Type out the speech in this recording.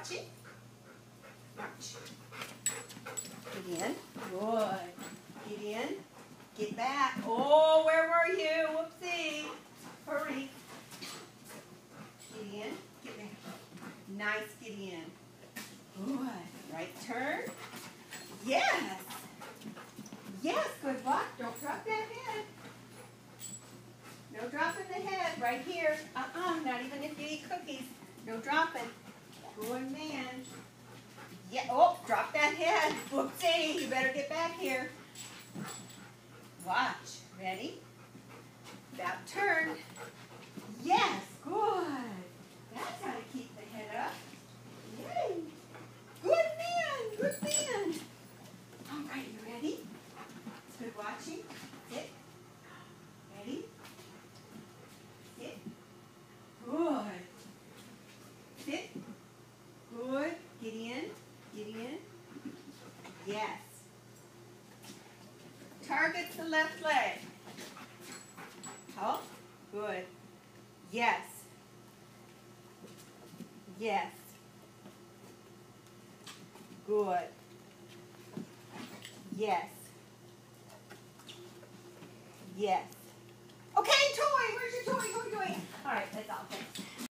watching. Watch. Get in. Good. Get in. Get back. Oh, where were you? Whoopsie. Hurry. Get in. Get back. Nice get in. Good. Right turn. Yes. Yes, good walk. Don't drop that head. No dropping the head. Right here. Not even if you eat cookies. No dropping. Good man. Yeah. Oh, drop that head. Whoopsie. You better get back here. Watch. Ready? About turn. Yes. Good. That's how to keep the head up. Yay. Good man. Good man. All right. You ready? It's good watching. Sit. Ready? Sit. Good. Sit. Good. Get in. Get in. Yes. Target the left leg. Oh, good. Yes. Yes. Good. Yes. Yes. Okay, toy. Where's your toy? Toy. All right, that's all. Thanks.